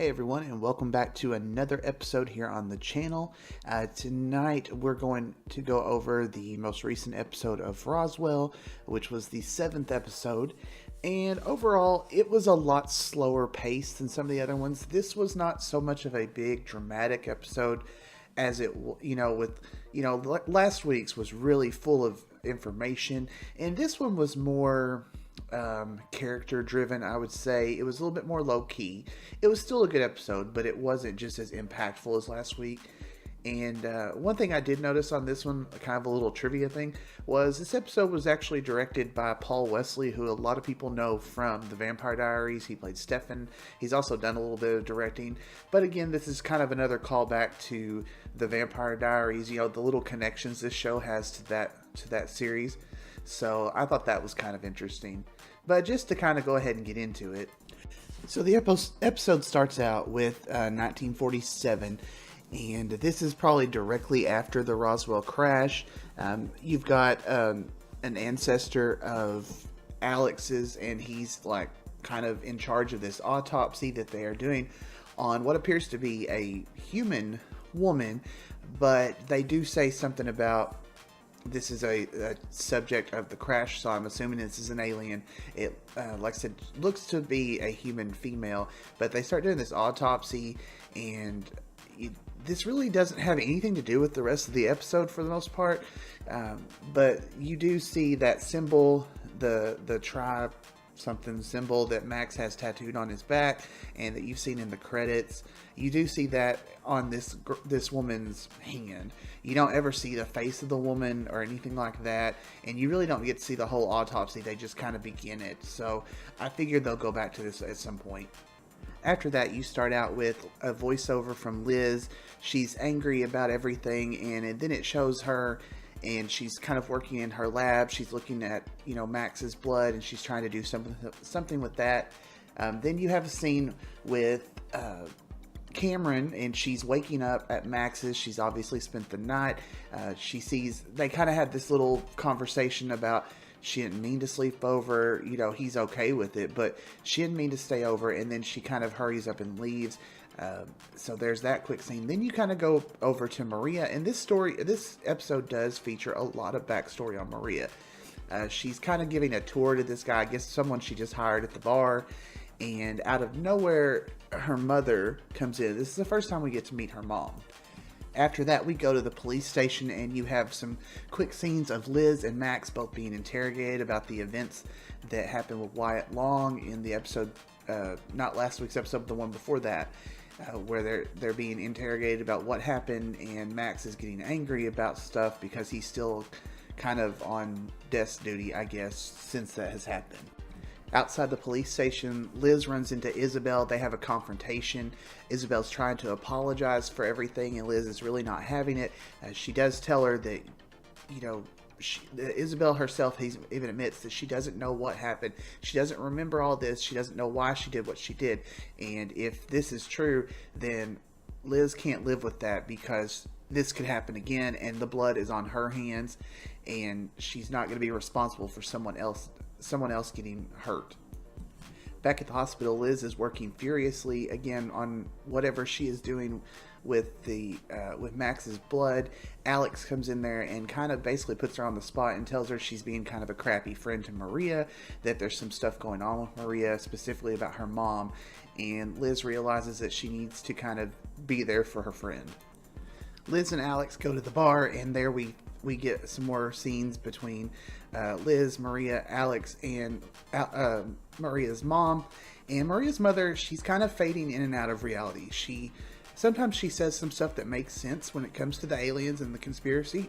Hey everyone, and welcome back to another episode here on the channel. Tonight we're going to go over the most recent episode of Roswell, which was the 7th episode. And overall, it was a lot slower paced than some of the other ones. This was not so much of a big dramatic episode as last week's was really full of information, and this one was more character driven. I would say it was a little bit more low key. It was still a good episode, but it wasn't just as impactful as last week. And one thing I did notice on this one, kind of a little trivia thing, was this episode was actually directed by Paul Wesley, who a lot of people know from The Vampire Diaries. He played Stefan. He's also done a little bit of directing. But again, this is kind of another callback to The Vampire Diaries. You know, the little connections this show has to that series. So I thought that was kind of interesting. But just to kind of go ahead and get into it. So the episode starts out with 1947. And this is probably directly after the Roswell crash. You've got an ancestor of Alex's, and he's like kind of in charge of this autopsy that they are doing on what appears to be a human woman. But they do say something about this is a subject of the crash, so I'm assuming this is an alien. It, like I said, looks to be a human female. But they start doing this autopsy, and this really doesn't have anything to do with the rest of the episode for the most part, but you do see that symbol, the tribe something symbol that Max has tattooed on his back, and that you've seen in the credits. You do see that on this woman's hand. You don't ever see the face of the woman or anything like that, and you really don't get to see the whole autopsy. They just kind of begin it. So I figured they'll go back to this at some point. After that, you start out with a voiceover from Liz. She's angry about everything, and then it shows her, and she's kind of working in her lab. She's looking at, Max's blood, and she's trying to do something with that. Then you have a scene with Cameron, and she's waking up at Max's. She's obviously spent the night. She sees, they kind of had this little conversation about she didn't mean to sleep over, he's okay with it, but she didn't mean to stay over, and then she kind of hurries up and leaves. So there's that quick scene. Then you kind of go over to Maria, and this episode does feature a lot of backstory on Maria. She's kind of giving a tour to this guy, I guess someone she just hired at the bar, and out of nowhere, her mother comes in. This is the first time we get to meet her mom. After that, we go to the police station, and you have some quick scenes of Liz and Max both being interrogated about the events that happened with Wyatt Long in the episode, not last week's episode, but the one before that, where they're being interrogated about what happened, and Max is getting angry about stuff because he's still kind of on desk duty, I guess, since that has happened. Outside the police station, Liz runs into Isabel. They have a confrontation. Isabel's trying to apologize for everything, and Liz is really not having it. She does tell her that, Isabel herself even admits that she doesn't know what happened. She doesn't remember all this. She doesn't know why she did what she did. And if this is true, then Liz can't live with that, because this could happen again, and the blood is on her hands, and she's not going to be responsible for someone else getting hurt. Back at the hospital, Liz is working furiously again on whatever she is doing with with Max's blood. Alex comes in there and kind of basically puts her on the spot and tells her she's being kind of a crappy friend to Maria, that there's some stuff going on with Maria, specifically about her mom, and Liz realizes that she needs to kind of be there for her friend. Liz and Alex go to the bar, and there we get some more scenes between Liz, Maria, Alex, and Maria's mom. And Maria's mother, she's kind of fading in and out of reality. Sometimes she says some stuff that makes sense when it comes to the aliens and the conspiracy.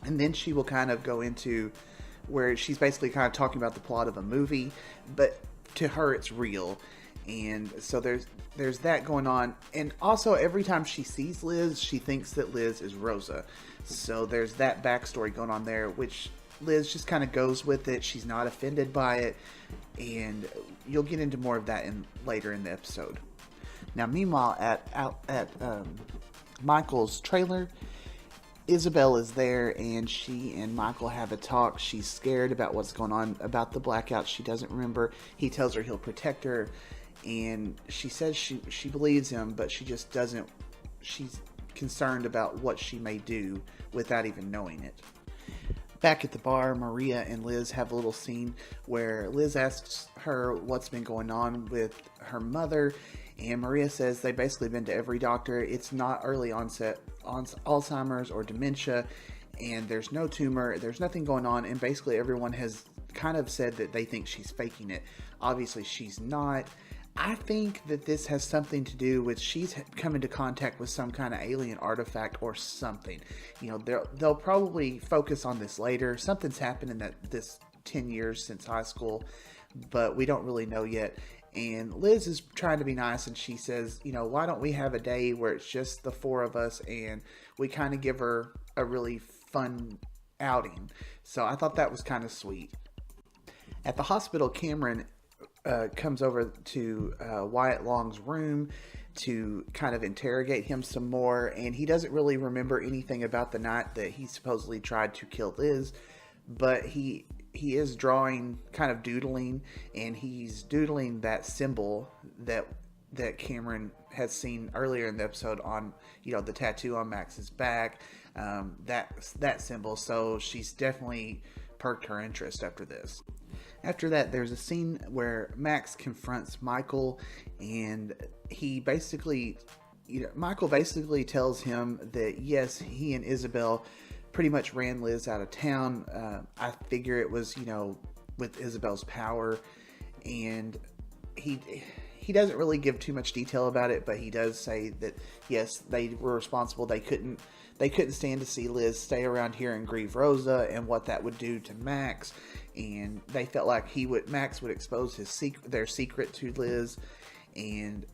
And then she will kind of go into where she's basically kind of talking about the plot of a movie, but to her it's real. And so there's that going on. And also, every time she sees Liz, she thinks that Liz is Rosa. So there's that backstory going on there, which Liz just kind of goes with it. She's not offended by it. And you'll get into more of that later in the episode. Now, meanwhile, at Michael's trailer, Isabel is there, and she and Michael have a talk. She's scared about what's going on, about the blackout. She doesn't remember. He tells her he'll protect her. and she says she believes him, but she just doesn't. She's concerned about what she may do without even knowing it. Back at the bar, Maria and Liz have a little scene where Liz asks her what's been going on with her mother, and Maria says they've basically been to every doctor. It's not early onset Alzheimer's or dementia, and there's no tumor, there's nothing going on, and basically everyone has kind of said that they think she's faking it. Obviously she's not. I think that this has something to do with she's come into contact with some kind of alien artifact or something. You know, they'll probably focus on this later. Something's happened in this 10 years since high school, but we don't really know yet. And Liz is trying to be nice, and she says, you know, why don't we have a day where it's just the four of us and we kind of give her a really fun outing. So I thought that was kind of sweet. At the hospital, Cameron comes over to Wyatt Long's room to kind of interrogate him some more, and he doesn't really remember anything about the night that he supposedly tried to kill Liz, but he is drawing, kind of doodling, and he's doodling that symbol that Cameron has seen earlier in the episode on, you know, the tattoo on Max's back, that symbol. So she's definitely perked her interest after this. After that, there's a scene where Max confronts Michael, and he basically, Michael basically tells him that yes, he and Isabel pretty much ran Liz out of town. I figure it was, with Isabel's power, and he doesn't really give too much detail about it, but he does say that yes, they were responsible. They couldn't stand to see Liz stay around here and grieve Rosa and what that would do to Max, and they felt like Max would expose their secret to Liz, and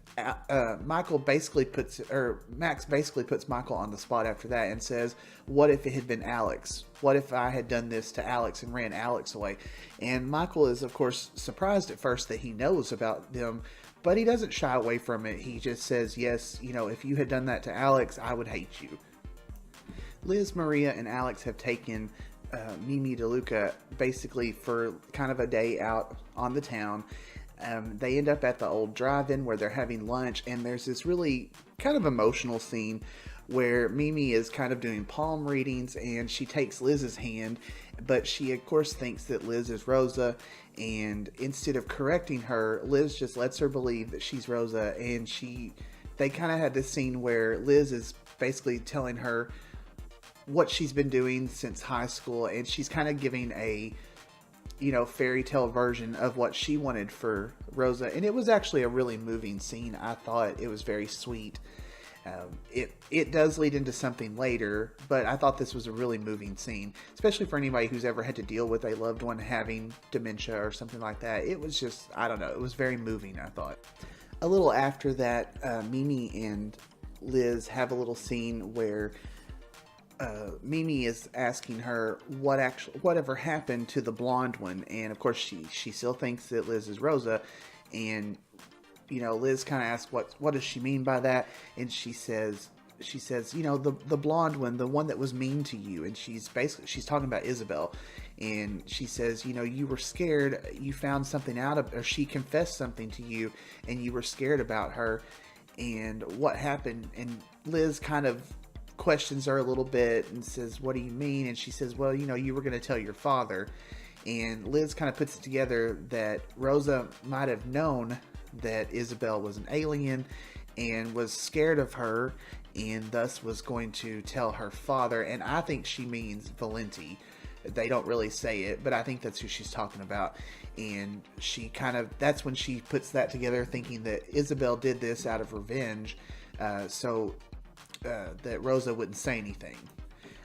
Max basically puts Michael on the spot after that and says, what if it had been Alex? What if I had done this to Alex and ran Alex away? And Michael is, of course, surprised at first that he knows about them, but he doesn't shy away from it. He just says, yes, if you had done that to Alex, I would hate you. Liz, Maria, and Alex have taken Mimi DeLuca basically for kind of a day out on the town. They end up at the old drive-in where they're having lunch, and there's this really kind of emotional scene where Mimi is kind of doing palm readings, and she takes Liz's hand, but she of course thinks that Liz is Rosa, and instead of correcting her, Liz just lets her believe that she's Rosa, and they kind of had this scene where Liz is basically telling her what she's been doing since high school, and she's kind of giving a fairy tale version of what she wanted for Rosa, and it was actually a really moving scene. I thought it was very sweet. It does lead into something later, but I thought this was a really moving scene, especially for anybody who's ever had to deal with a loved one having dementia or something like that. It was just, I don't know, it was very moving, I thought. A little after that, Mimi and Liz have a little scene where Mimi is asking her whatever happened to the blonde one, and of course she still thinks that Liz is Rosa, and Liz kind of asks what does she mean by that, and she says the blonde one, the one that was mean to you, and she's talking about Isabel, and she says you were scared, you found something out of, or she confessed something to you, and you were scared about her, and what happened, and Liz kind of questions her a little bit and says, what do you mean? And she says, well, you were going to tell your father. And Liz kind of puts it together that Rosa might have known that Isabel was an alien and was scared of her, and thus was going to tell her father. And I think she means Valenti. They don't really say it, but I think that's who she's talking about. And that's when she puts that together, thinking that Isabel did this out of revenge, so that Rosa wouldn't say anything.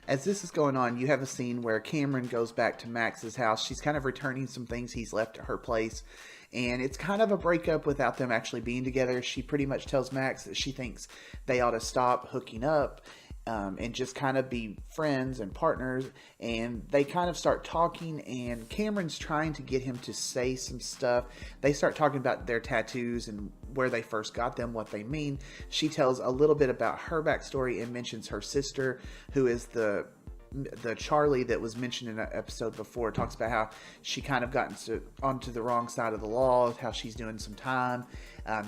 As this is going on, you have a scene where Cameron goes back to Max's house. She's kind of returning some things he's left at her place, and it's kind of a breakup without them actually being together. She pretty much tells Max that she thinks they ought to stop hooking up and just kind of be friends and partners, and they kind of start talking, and Cameron's trying to get him to say some stuff. They start talking about their tattoos and where they first got them, what they mean. She tells a little bit about her backstory and mentions her sister, who is the the Charlie that was mentioned in an episode before talks about how she kind of gotten onto the wrong side of the law, how she's doing some time.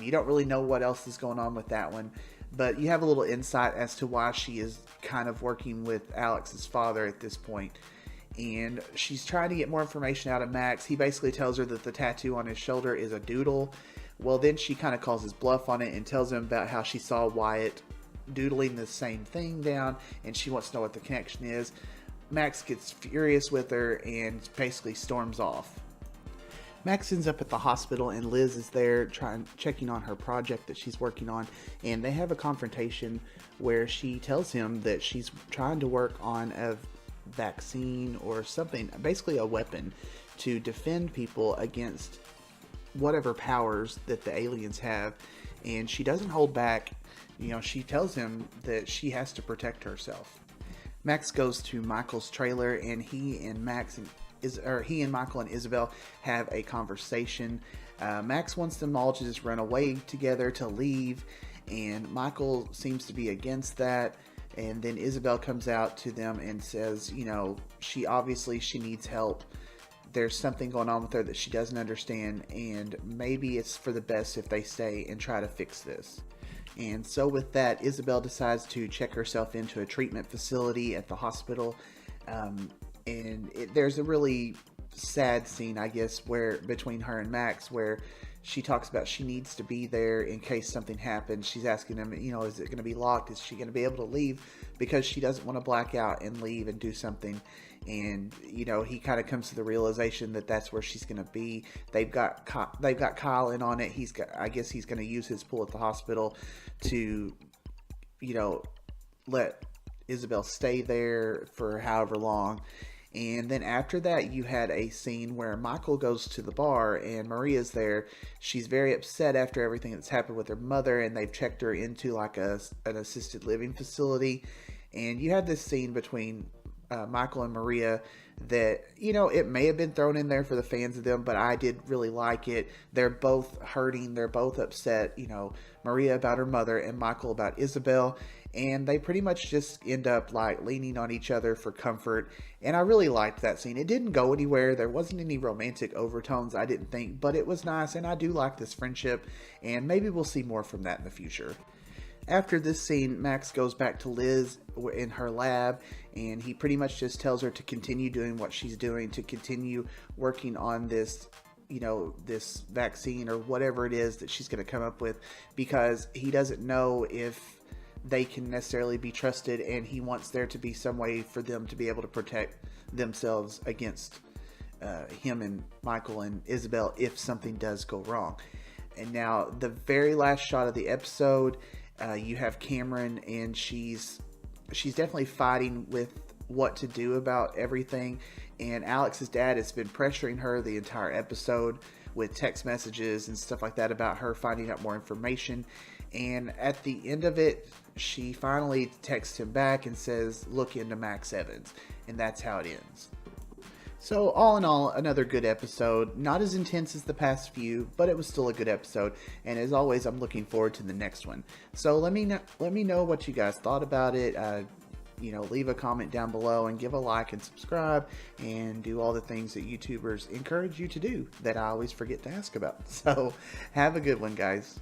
You don't really know what else is going on with that one, but you have a little insight as to why she is kind of working with Alex's father at this point. And she's trying to get more information out of Max. He basically tells her that the tattoo on his shoulder is a doodle. Well, then she kind of calls his bluff on it and tells him about how she saw Wyatt doodling the same thing down, and she wants to know what the connection is. Max gets furious with her and basically storms off. Max ends up at the hospital, and Liz is there checking on her project that she's working on, and they have a confrontation where she tells him that she's trying to work on a vaccine or something, basically a weapon, to defend people against whatever powers that the aliens have, and she doesn't hold back. She tells him that she has to protect herself. Max goes to Michael's trailer, and he and Michael and Isabel have a conversation. Max wants them all to just run away together, to leave, and Michael seems to be against that. And then Isabel comes out to them and says, she needs help. There's something going on with her that she doesn't understand, and maybe it's for the best if they stay and try to fix this. And so with that, Isabel decides to check herself into a treatment facility at the hospital. There's a really sad scene, I guess, where between her and Max, where she talks about she needs to be there in case something happens. She's asking him, is it going to be locked? Is she going to be able to leave? Because she doesn't want to black out and leave and do something. And, he kind of comes to the realization that that's where she's going to be. They've got Kyle in on it. I guess he's going to use his pool at the hospital to, let Isabel stay there for however long. And then after that, you had a scene where Michael goes to the bar and Maria's there. She's very upset after everything that's happened with her mother, and they've checked her into like an assisted living facility. And you had this scene between Michael and Maria that, it may have been thrown in there for the fans of them, but I did really like it. They're both hurting. They're both upset, Maria about her mother and Michael about Isabel. And they pretty much just end up like leaning on each other for comfort. And I really liked that scene. It didn't go anywhere. There wasn't any romantic overtones, I didn't think, but it was nice. And I do like this friendship, and maybe we'll see more from that in the future. After this scene, Max goes back to Liz in her lab, and he pretty much just tells her to continue doing what she's doing, to continue working on this, this vaccine or whatever it is that she's going to come up with, because he doesn't know if they can necessarily be trusted, and he wants there to be some way for them to be able to protect themselves against him and Michael and Isabel if something does go wrong. And now the very last shot of the episode, you have Cameron, and she's definitely fighting with what to do about everything. And Alex's dad has been pressuring her the entire episode with text messages and stuff like that about her finding out more information. And at the end of it, she finally texts him back and says, look into Max Evans. And that's how it ends. So all in all, another good episode. Not as intense as the past few, but it was still a good episode. And as always, I'm looking forward to the next one. So let me know what you guys thought about it. Leave a comment down below and give a like and subscribe and do all the things that YouTubers encourage you to do that I always forget to ask about. So have a good one, guys.